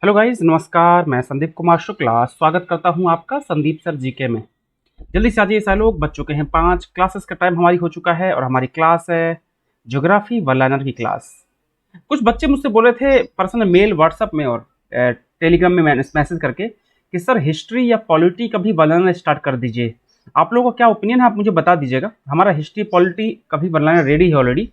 Hello guys, नमस्कार। मैं संदीप कुमार शुक्ला स्वागत करता हूं आपका संदीप सर जीके में। जल्दी से आइए, सारे लोग बच चुके हैं 5 क्लासेस का टाइम हमारी हो चुका है और हमारी क्लास है ज्योग्राफी वन लाइनर की क्लास। कुछ बच्चे मुझसे बोले थे पर्सनल मेल व्हाट्सएप में और टेलीग्राम में मैसेज करके कि सर हिस्ट्री या पॉलिटी का भी वन लाइनर स्टार्ट कर दीजिए। आप लोगों का क्या ओपिनियन है, आप मुझे बता दीजिएगा। हमारा हिस्ट्री पॉलिटी का भी वन लाइनर रेडी है ऑलरेडी।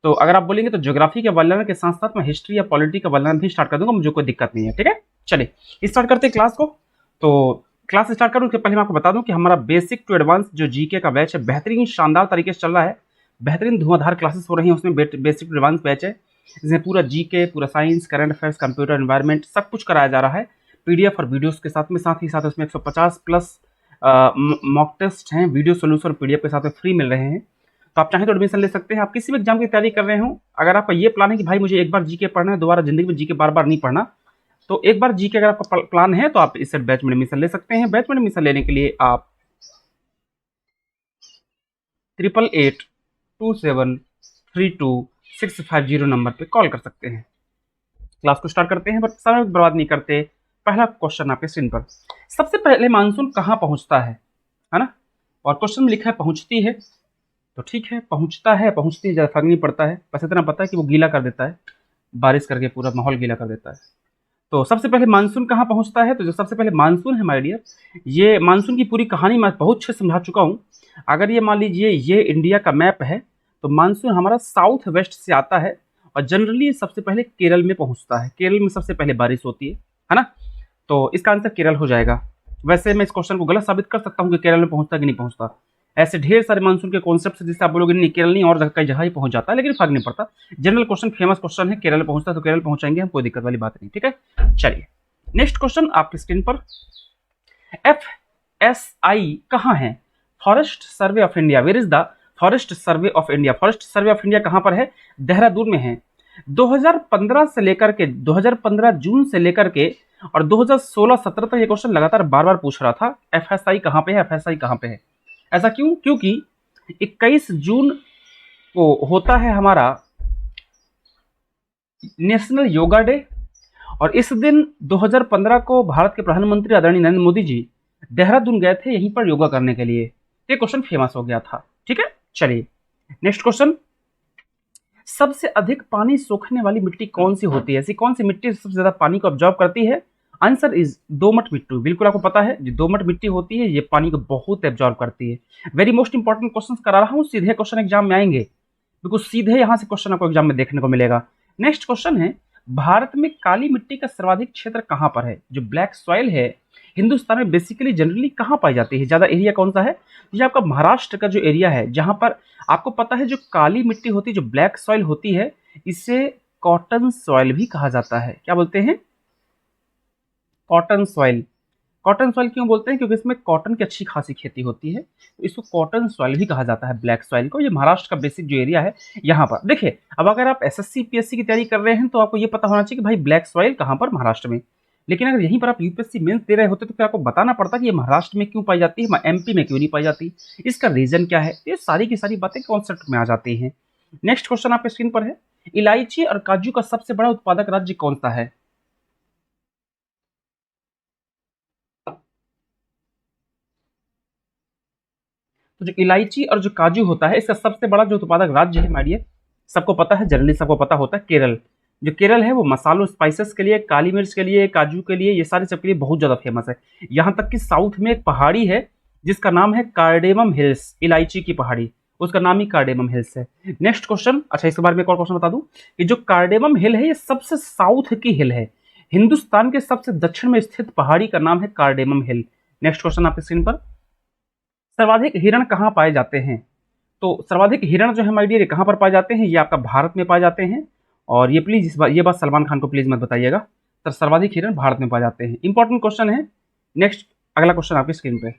तो अगर आप बोलेंगे तो ज्योग्राफी के वन लाइनर के साथ साथ मैं हिस्ट्री या पॉलिटी का वन लाइनर भी स्टार्ट कर दूंगा, मुझे कोई दिक्कत नहीं है। ठीक है, चलिए स्टार्ट करते हैं क्लास को। तो क्लास स्टार्ट करूँ उसके पहले मैं आपको बता दूं कि हमारा बेसिक टू एडवांस जो जीके का बैच है बेहतरीन शानदार तरीके से चल रहा है। बेहतरीन धुआंधार क्लासेस हो रही हैं उसमें। बेसिक टू एडवांस बैच है जिसमें पूरा जीके, पूरा science, current affairs, computer environment सब कुछ कराया जा रहा है पीडीएफ और वीडियोस के साथ में। साथ ही साथ उसमें 150 प्लस मॉक टेस्ट हैं, वीडियो सोल्यूशन पीडीएफ के साथ में फ्री मिल रहे हैं। तो आप चाहें तो एडमिशन ले सकते हैं। आप किसी भी एग्जाम की तैयारी कर रहे हो, अगर आपका ये प्लान है कि भाई मुझे एक बार जीके पढ़ना है, दोबारा जिंदगी में जीके बार बार नहीं पढ़ना, तो एक बार जीके अगर आपका प्लान है तो आप इस बैच में एडमिशन ले सकते हैं। बैच में एडमिशन लेने के लिए आप 8882732650 नंबर पे कॉल कर सकते हैं। क्लास को स्टार्ट करते हैं, बट समय बर्बाद नहीं करते। पहला क्वेश्चन आपके स्क्रीन पर। सबसे पहले मानसून कहाँ पहुंचता है ना? और क्वेश्चन में लिखा है पहुंचती है, तो ठीक है, पहुंचता है पहुंचती है, ज़्यादा फर्क नहीं पड़ता है। बस इतना पता है कि वो गीला कर देता है, बारिश करके पूरा माहौल गीला कर देता है। तो सबसे पहले मानसून कहाँ पहुंचता है? तो जो सबसे पहले मानसून है माय डियर, ये मानसून की पूरी कहानी मैं बहुत अच्छे से समझा चुका हूँ। अगर ये मान लीजिए ये इंडिया का मैप है, तो मानसून हमारा साउथ वेस्ट से आता है और जनरली सबसे पहले केरल में पहुंचता है। केरल में सबसे पहले बारिश होती है ना? तो इसका आंसर केरल हो जाएगा। वैसे मैं इस क्वेश्चन को गलत साबित कर सकता हूँ कि केरल में पहुंचता कि नहीं पहुंचता। ऐसे ढेर सारे मानसून के कॉन्सेप्ट जिससे आप बोलोगे नहीं केरल नहीं और कई जगह ही पहुंच जाता है, लेकिन फर्क नहीं पड़ता। जनरल क्वेश्चन, फेमस क्वेश्चन है, केरल पहुंचता है तो केरल पहुंचाएंगे हम, कोई दिक्कत वाली बात नहीं। ठीक है, चलिए नेक्स्ट क्वेश्चन आपकी स्क्रीन पर। FSI कहाँ है? Forest survey of India. Where is the forest survey of India? Forest survey of India कहाँ पर है? देहरादून में है। 2015 से लेकर के 2015 जून से लेकर के और 2016-17 तक ये क्वेश्चन लगातार बार बार पूछ रहा था एफएसआई कहाँ पे है, एफएसआई कहाँ पे है। ऐसा क्यों? क्योंकि 21 जून को होता है हमारा नेशनल योगा डे, और इस दिन 2015 को भारत के प्रधानमंत्री आदरणीय नरेंद्र मोदी जी देहरादून गए थे यहीं पर योगा करने के लिए। ये क्वेश्चन फेमस हो गया था। ठीक है, चलिए नेक्स्ट क्वेश्चन। सबसे अधिक पानी सोखने वाली मिट्टी कौन सी होती है? ऐसी कौन सी मिट्टी सबसे ज्यादा पानी को ऑब्जॉर्व करती है? आंसर इज दोमट मिट्टी। बिल्कुल आपको पता है जो दोमट मिट्टी होती है ये पानी को बहुत एब्जॉर्व करती है। वेरी मोस्ट इंपॉर्टेंट क्वेश्चन करा रहा हूँ, सीधे क्वेश्चन एग्जाम में आएंगे, बिल्कुल सीधे यहां से क्वेश्चन आपको एग्जाम में देखने को मिलेगा। नेक्स्ट क्वेश्चन है, भारत में काली मिट्टी का सर्वाधिक क्षेत्र कहां पर है? जो ब्लैक सॉइल है हिंदुस्तान में बेसिकली जनरली कहां पाई जाती है? ज्यादा एरिया कौन सा है? ये आपका महाराष्ट्र का जो एरिया है, जहां पर आपको पता है जो काली मिट्टी होती है, जो ब्लैक सॉइल होती है, इसे कॉटन सॉइल भी कहा जाता है। क्या बोलते हैं? Cotton soil. कॉटन सॉइल क्यों बोलते हैं? क्योंकि इसमें कॉटन की अच्छी खासी खेती होती है, तो इसको कॉटन सॉइल भी कहा जाता है, ब्लैक सॉइल को। ये महाराष्ट्र का बेसिक जो एरिया है यहाँ पर। देखिए, अब अगर आप एसएससी पीएससी की तैयारी कर रहे हैं तो आपको ये पता होना चाहिए कि भाई ब्लैक सॉइल कहाँ पर? महाराष्ट्र में। लेकिन अगर यहीं पर आप यूपीएससी मेंस दे रहे होते तो फिर आपको बताना पड़ता कि ये महाराष्ट्र में क्यों पाई जाती है, एमपी में क्यों नहीं पाई जाती, इसका रीजन क्या है। ये सारी की सारी बातें कॉन्सेप्ट में आ जाती हैं। नेक्स्ट क्वेश्चन आपके स्क्रीन पर है, इलायची और काजू का सबसे बड़ा उत्पादक राज्य कौन सा है? तो जो इलायची और जो काजू होता है इसका सबसे बड़ा जो उत्पादक राज्य है माय डियर, सबको पता है, जनरली सबको पता होता है, केरल। जो केरल है वो मसालों, स्पाइसेस के लिए, काली मिर्च के लिए, काजू के लिए, ये सारे सब के लिए बहुत ज्यादा फेमस है। यहाँ तक कि साउथ में एक पहाड़ी है जिसका नाम है कार्डेमम हिल्स, इलायची की पहाड़ी, उसका नाम ही कार्डेमम हिल्स है। Next question. अच्छा, इसके बारे में एक और क्वेश्चन बता दूं कि जो कार्डेमम हिल है ये सबसे साउथ की हिल है, हिंदुस्तान के सबसे दक्षिण में स्थित पहाड़ी का नाम है कार्डेमम हिल। नेक्स्ट क्वेश्चन आपकी स्क्रीन पर, सर्वाधिक हिरण कहाँ पाए जाते हैं? तो सर्वाधिक हिरण जो है माय डियर कहाँ पर पाए जाते हैं? ये आपका भारत में पाए जाते हैं। और ये प्लीज ये बात सलमान खान को प्लीज मत बताइएगा, तो सर्वाधिक हिरण भारत में पाए जाते हैं। इंपॉर्टेंट क्वेश्चन है। नेक्स्ट, अगला क्वेश्चन आपकी स्क्रीन पे,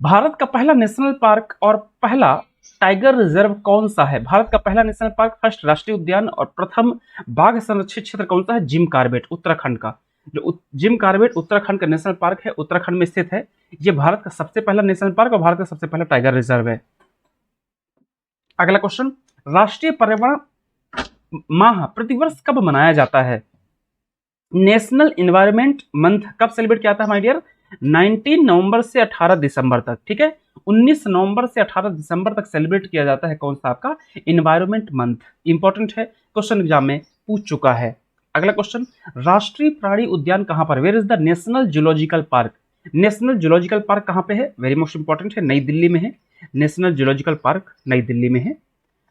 भारत का पहला नेशनल पार्क और पहला टाइगर रिजर्व कौन सा है? भारत का पहला नेशनल पार्क, फर्स्ट राष्ट्रीय उद्यान और प्रथम बाघ संरक्षित क्षेत्र कौन सा है? जिम कॉर्बेट, उत्तराखंड का। जो जिम कॉर्बेट उत्तराखंड का नेशनल पार्क है, उत्तराखंड में स्थित है। ये भारत का सबसे पहला नेशनल पार्क और भारत का सबसे पहला टाइगर रिजर्व है। अगला क्वेश्चन, राष्ट्रीय पर्यावरण माह प्रतिवर्ष कब मनाया जाता है? नेशनल इन्वायरमेंट मंथ कब सेलिब्रेट किया था माय डियर? 19 नवंबर से 18 दिसंबर तक, ठीक है। 19 नवंबर से 18 दिसंबर तक सेलिब्रेट किया जाता है कौन सा आपका इन्वायरमेंट मंथ। इंपॉर्टेंट है, क्वेश्चन एग्जाम में पूछ चुका है। अगला क्वेश्चन, राष्ट्रीय प्राणी उद्यान कहां पर? Where is the national zoological park? National zoological park कहां पे है? वेरी मोस्ट इंपॉर्टेंट है, नई दिल्ली में है। नेशनल जूलॉजिकल पार्क नई दिल्ली में है।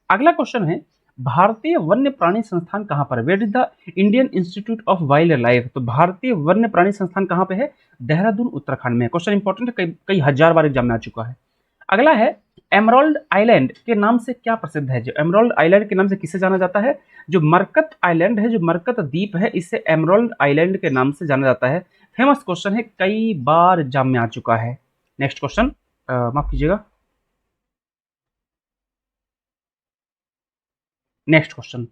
अगला क्वेश्चन है, भारतीय वन्य प्राणी संस्थान कहां पर है? Where is the Indian institute of wildlife? तो भारतीय वन्य प्राणी संस्थान कहां पे है? देहरादून उत्तराखंड में है। क्वेश्चन इंपॉर्टेंट है, कई हजार बार एग्जाम में आ चुका है। अगला है, एमराल्ड आइलैंड के नाम से क्या प्रसिद्ध है? जो एमराल्ड आइलैंड के नाम से किसे जाना जाता है? जो मरकत आइलैंड है, जो मरकत द्वीप है, इसे एमराल्ड आइलैंड के नाम से जाना जाता है। फेमस क्वेश्चन है, कई बार एग्जाम में आ चुका है। नेक्स्ट क्वेश्चन, माफ कीजिएगा, नेक्स्ट क्वेश्चन,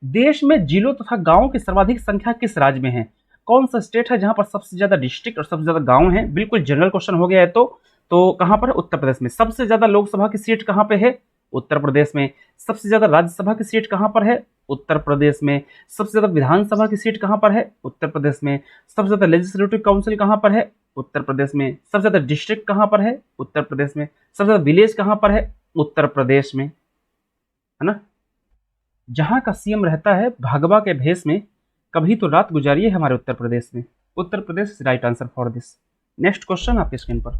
देश में जिलों तथा गांवों की सर्वाधिक संख्या किस राज्य में है? कौन सा स्टेट है जहां पर सबसे ज्यादा डिस्ट्रिक्ट और सबसे ज्यादा गांव हैं? बिल्कुल जनरल क्वेश्चन हो गया है। तो कहां पर है? उत्तर प्रदेश में। सबसे ज्यादा लोकसभा की सीट कहां पे है? उत्तर प्रदेश में। सबसे ज्यादा राज्यसभा की सीट कहां पर है? उत्तर प्रदेश में। सबसे ज्यादा विधानसभा की सीट कहां पर है? उत्तर प्रदेश में। सबसे ज्यादा लेजिस्लेटिव काउंसिल कहां पर है? उत्तर प्रदेश में। सबसे ज्यादा डिस्ट्रिक्ट कहां पर है? उत्तर प्रदेश में। सबसे ज्यादा विलेज कहां पर है? उत्तर प्रदेश में, है ना। जहां का सीएम रहता है भागवा के भेष में, कभी तो रात गुजारी है हमारे उत्तर प्रदेश में। Uttar Pradesh is right answer for this. Next question आपके स्क्रीन पर,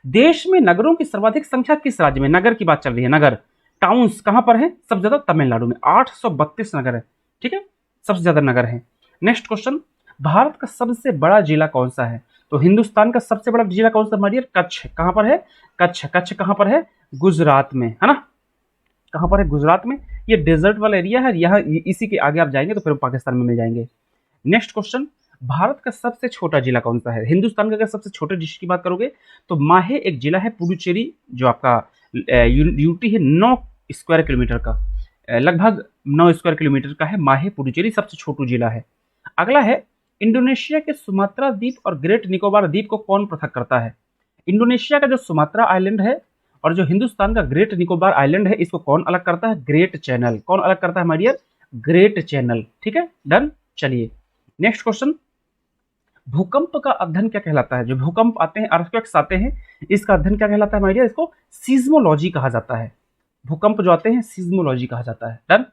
देश में नगरों की सर्वाधिक संख्या किस राज्य में? नगर की बात चल रही है, नगर, टाउन्स कहां पर है? सबसे ज्यादा तमिलनाडु में, 832 नगर है, ठीक है, सबसे ज्यादा नगर है। नेक्स्ट क्वेश्चन, भारत का सबसे बड़ा जिला कौन सा है? तो हिंदुस्तान का सबसे बड़ा जिला कौन सा मारियर? कच्छ। कहां पर है? कच्छ। कच्छ कहां पर है? गुजरात में, है ना। कहां पर है? गुजरात में। ये डेजर्ट वाला एरिया है, यहाँ इसी के आगे आप जाएंगे तो फिर पाकिस्तान में मिल जाएंगे। नेक्स्ट क्वेश्चन, भारत का सबसे छोटा जिला कौन सा है? हिंदुस्तान का अगर सबसे छोटे डिस्ट्रिक्ट की बात करोगे तो माहे एक जिला है, पुडुचेरी, जो आपका यूटी है 9 स्क्वायर किलोमीटर का, लगभग 9 स्क्वायर किलोमीटर का है माहे पुडुचेरी, सबसे छोटू जिला है। अगला है, इंडोनेशिया के सुमात्रा द्वीप और ग्रेट निकोबार द्वीप को कौन पृथक करता है? इंडोनेशिया का जो सुमात्रा आइलैंड है और जो हिंदुस्तान का ग्रेट निकोबार आइलैंड है, इसको कौन अलग करता है? Great channel. कौन अलग करता है माय डियर? ग्रेट चैनल, ठीक है, डन। चलिए नेक्स्ट क्वेश्चन, भूकंप का अध्ययन क्या कहलाता है? जो भूकंप आते हैं, अर्थक्वेक्स आते हैं, इसका अध्ययन क्या कहलाता है माय डियर? इसको सीज्मोलॉजी कहा जाता है। भूकंप जो आते हैं सीज्मोलॉजी कहा जाता है, डन।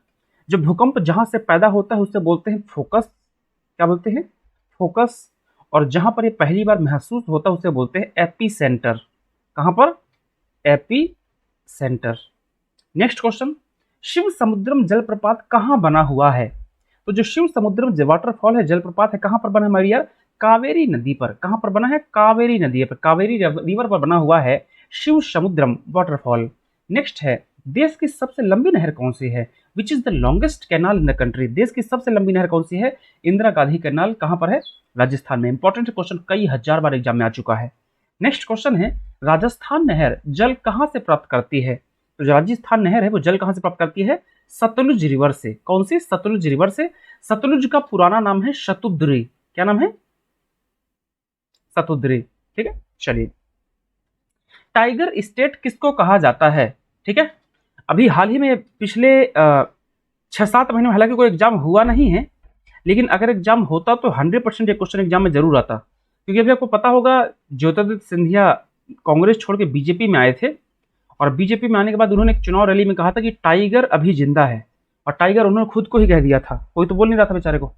जो भूकंप जहां से पैदा होता है उसे बोलते हैं फोकस। क्या बोलते हैं? फोकस। और जहां पर ये पहली बार महसूस होता है उसे बोलते हैं एपी सेंटर। कहां पर? Epicentre. Next question, Shivasamudram जलप्रपात कहां बना हुआ है? तो जो शिव समुद्रम वाटरफॉल है, जलप्रपात है, कहां पर बना है माय डियर? कावेरी नदी पर। कहां पर बना है? कावेरी नदी पर, कावेरी रिवर पर बना हुआ है शिव समुद्रम वाटरफॉल। नेक्स्ट है, देश की सबसे लंबी नहर कौन सी है? Which is the longest canal in the country? देश की सबसे लंबी नहर कौन सी है? इंदिरा गांधी कैनाल। कहां पर है? राजस्थान में। इंपॉर्टेंट क्वेश्चन, कई हजार बार एग्जाम में आ चुका है। नेक्स्ट क्वेश्चन है, राजस्थान नहर जल कहां से प्राप्त करती है? तो जो राजस्थान नहर है वो जल कहां से प्राप्त करती है? सतलुज रिवर से। कौन सी? सतलुज रिवर से। सतलुज का पुराना नाम है शतुद्री। क्या नाम है? सतुद्री, ठीक है। चलिए, टाइगर स्टेट किसको कहा जाता है? ठीक है, अभी हाल ही में पिछले 6-7 महीने में हालांकि कोई एग्जाम हुआ नहीं है, लेकिन अगर एग्जाम होता तो 100% ये क्वेश्चन एग्जाम में जरूर आता। क्योंकि अभी आपको पता होगा, ज्योतिरादित्य सिंधिया कांग्रेस छोड़ के बीजेपी में आए थे, और बीजेपी में आने के बाद उन्होंने एक चुनाव रैली में कहा था कि टाइगर अभी जिंदा है, और टाइगर उन्होंने खुद को ही कह दिया था, कोई तो बोल नहीं रहा था बेचारे को।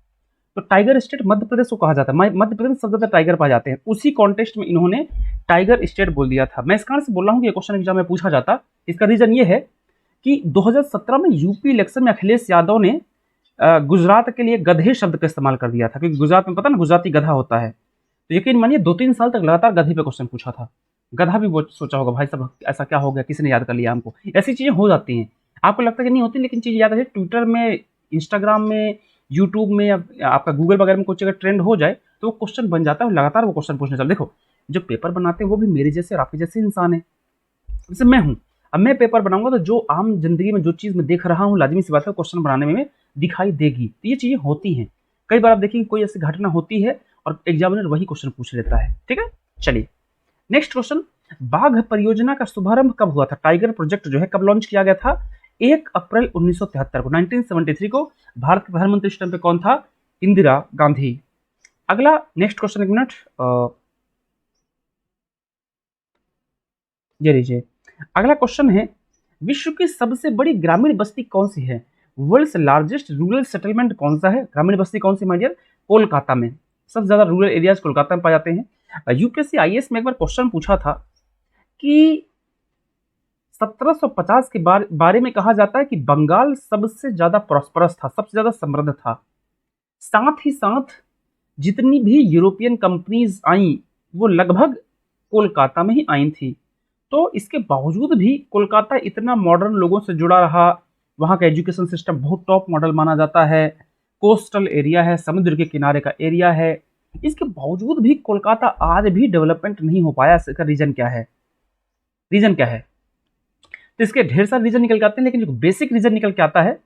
तो टाइगर स्टेट मध्य प्रदेश को कहा जाता है, मध्य प्रदेश में सबसे ज्यादा टाइगर पाए जाते हैं। उसी कॉन्टेस्ट में इन्होंने टाइगर स्टेट बोल दिया था। मैं इस कारण से बोल रहा हूँ कि क्वेश्चन एग्जाम में पूछा जाता। इसका रीजन ये है कि 2017 में यूपी इलेक्शन में अखिलेश यादव ने गुजरात के लिए गधे शब्द का इस्तेमाल कर दिया था, क्योंकि गुजरात में पता ना गुजराती गधा होता है। तो यकीन मानिए 2-3 साल तक लगातार गधे पे क्वेश्चन पूछा था। गधा भी वो सोचा होगा भाई साहब ऐसा क्या हो गया, किसी ने याद कर लिया हमको। ऐसी चीजें हो जाती हैं, आपको लगता है कि नहीं होती, लेकिन चीज याद है। ट्विटर में, इंस्टाग्राम में, यूट्यूब में, या आपका गूगल वगैरह में कुछ अगर ट्रेंड हो जाए तो वो क्वेश्चन बन जाता है, लगातार वो क्वेश्चन पूछने चल। देखो, जो पेपर बनाते हैं वो भी मेरे जैसे और आपके जैसे इंसान है। जैसे मैं हूँ, अब मैं पेपर बनाऊंगा तो जो आम जिंदगी में जो चीज मैं देख रहा हूँ, लाजमी सी बात है क्वेश्चन बनाने में दिखाई देगी। तो ये चीजें होती हैं। कई बार आप देखेंगे कोई ऐसी घटना होती है और एग्जामिनर वही क्वेश्चन पूछ लेता है, ठीक है। चलिए नेक्स्ट क्वेश्चन, बाघ परियोजना का शुभारंभ कब हुआ था? टाइगर प्रोजेक्ट जो है कब लॉन्च किया गया था? 1 अप्रैल 1973 को, 1973 को। भारत के प्रधानमंत्री इस टाइम पे कौन था? इंदिरा गांधी। अगला नेक्स्ट क्वेश्चन, एक मिनट, ये लीजिए। अगला क्वेश्चन है, विश्व की सबसे बड़ी ग्रामीण बस्ती कौन सी है? वर्ल्ड्स लार्जेस्ट रूरल सेटलमेंट कौन सा है? ग्रामीण बस्ती कौन सी माय डियर? कोलकाता में। सबसे ज्यादा रूरल एरियाज कोलकाता में पाए जाते हैं। यूपीएससी आईएएस में एक बार क्वेश्चन पूछा था कि 1750 के बारे में कहा जाता है कि बंगाल सबसे ज्यादा प्रॉस्परस था, सबसे ज्यादा समृद्ध था। साथ ही साथ जितनी भी यूरोपियन कंपनीज आई वो लगभग कोलकाता में ही आई थी। तो इसके बावजूद भी कोलकाता इतना मॉडर्न लोगों से जुड़ा रहा, वहाँ का एजुकेशन सिस्टम बहुत टॉप मॉडल माना जाता है, कोस्टल एरिया है, समुद्र के किनारे का एरिया है। इसके बावजूद भी कोलकाता आज भी डेवलपमेंट नहीं हो पाया। इसका रीजन क्या है? रीजन क्या है? तो इसके ढेर सारे रीजन निकल के आते हैं, लेकिन जो बेसिक रीजन निकल के आता है,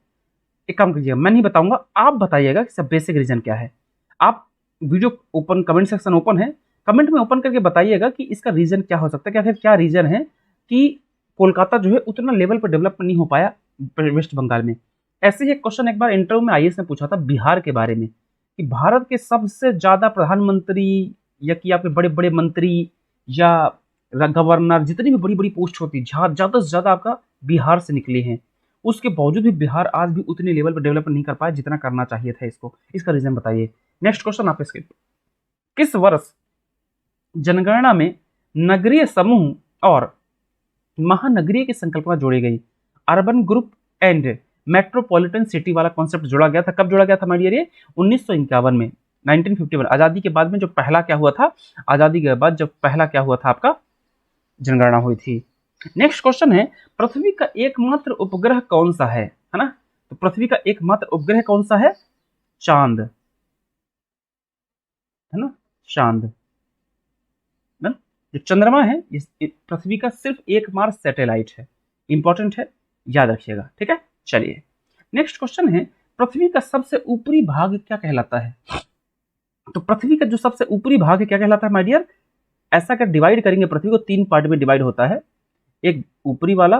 एक काम कीजिएगा, मैं नहीं बताऊंगा, आप बताइएगा कि सब बेसिक रीजन क्या है। आप video open, comment section open है, कमेंट में ओपन करके बताइएगा कि इसका रीजन क्या हो सकता है, क्या फिर क्या रीजन है कि कोलकाता जो है उतना लेवल पर डेवलप नहीं हो पाया वेस्ट बंगाल में। ऐसे ही एक क्वेश्चन एक बार इंटरव्यू में आईएएस ने पूछा था बिहार के बारे में, कि भारत के सबसे ज्यादा प्रधानमंत्री या कि आपके बड़े बड़े मंत्री या गवर्नर, जितनी भी बड़ी बड़ी पोस्ट होती है, ज्यादा से ज्यादा आपका बिहार से निकले हैं। उसके बावजूद भी बिहार आज भी उतने लेवल पर डेवलप नहीं कर पाया जितना करना चाहिए था इसको। इसका रीजन बताइए। नेक्स्ट क्वेश्चन आपके स्क्रीन पर, किस वर्ष जनगणना में नगरीय समूह और महानगरीय की संकल्पना जोड़ी गई? Urban group and metropolitan city वाला कॉन्सेप्ट जोड़ा गया था। कब जोड़ा गया था माय डियर? ये 1951 में, 1951। आजादी के बाद में जो पहला क्या हुआ था, आजादी के बाद जब पहला क्या हुआ था आपका, जनगणना हुई थी। नेक्स्ट क्वेश्चन है, पृथ्वी का एकमात्र उपग्रह कौन सा है ना? तो पृथ्वी का एकमात्र उपग्रह कौन सा है? चांद, है ना, चांद ना। जो चंद्रमा है इस पृथ्वी का सिर्फ एकमात्र सैटेलाइट है। इंपॉर्टेंट है, याद रखिएगा, ठीक है। चलिए नेक्स्ट क्वेश्चन है, पृथ्वी का सबसे ऊपरी भाग क्या कहलाता है? तो पृथ्वी का जो सबसे ऊपरी भाग है क्या कहलाता है माय डियर? ऐसा कर डिवाइड करेंगे पृथ्वी को, 3 पार्ट में डिवाइड होता है, एक ऊपरी वाला,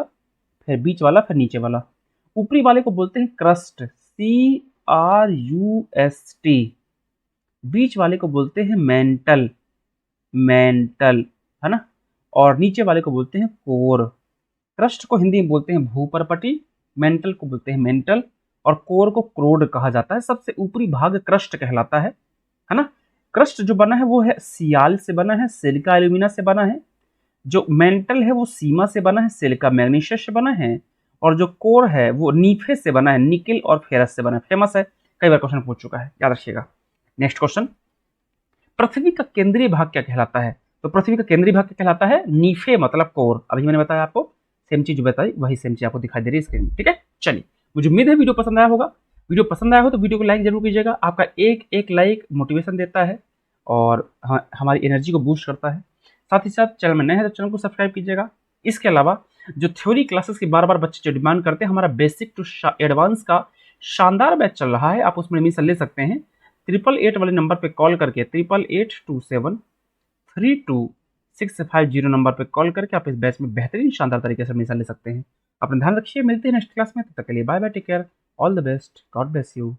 फिर बीच वाला, फिर नीचे वाला। ऊपरी वाले को बोलते हैं क्रस्ट, CRUST। बीच वाले को बोलते हैं मेंटल, मेंटल, है ना। और नीचे वाले को बोलते हैं कोर। क्रस्ट को हिंदी में बोलते हैं भूपरपटी, मेंटल को बोलते हैं मेंटल, और कोर को क्रोड कहा जाता है। सबसे ऊपरी भाग क्रस्ट कहलाता है ना। क्रस्ट जो बना है वो है सियाल से बना है, सिलिका एल्यूमिना से बना है। जो मेंटल है वो सीमा से बना है, सिलिका मैग्नीशियस से बना है। और जो कोर है वो नीफे से बना है, निकिल और फेरस से बना है। फेमस है, कई बार क्वेश्चन पूछ चुका है, याद रखिएगा। नेक्स्ट क्वेश्चन, पृथ्वी का केंद्रीय भाग क्या कहलाता है? तो पृथ्वी का केंद्रीय भाग क्या कहलाता है? नीफे मतलब कोर। अभी मैंने बताया आपको, सेम चीज बताई, वही सेम चीज आपको दिखाई दे रही है स्क्रीन में, ठीक है। चलिए, मुझे उम्मीद है वीडियो पसंद आया होगा। वीडियो पसंद आया हो तो वीडियो को लाइक जरूर कीजिएगा। आपका एक एक लाइक मोटिवेशन देता है और हमारी एनर्जी को बूस्ट करता है। साथ ही साथ चैनल में नए हैं तो चैनल को सब्सक्राइब कीजिएगा। इसके अलावा जो थ्योरी क्लासेस की बार बार बच्चे जो डिमांड करते हैं, हमारा बेसिक टू एडवांस का शानदार बैच चल रहा है, आप उसमें एडमिशन ले सकते हैं। 888 वाले नंबर पे कॉल करके, 8882732650 नंबर पे कॉल करके आप इस बैच में बेहतरीन शानदार तरीके से एडमिशन ले सकते हैं। अपना ध्यान रखिए, मिलते हैं नेक्स्ट क्लास में, तब तक के लिए bye bye, take care, all the best, God bless you.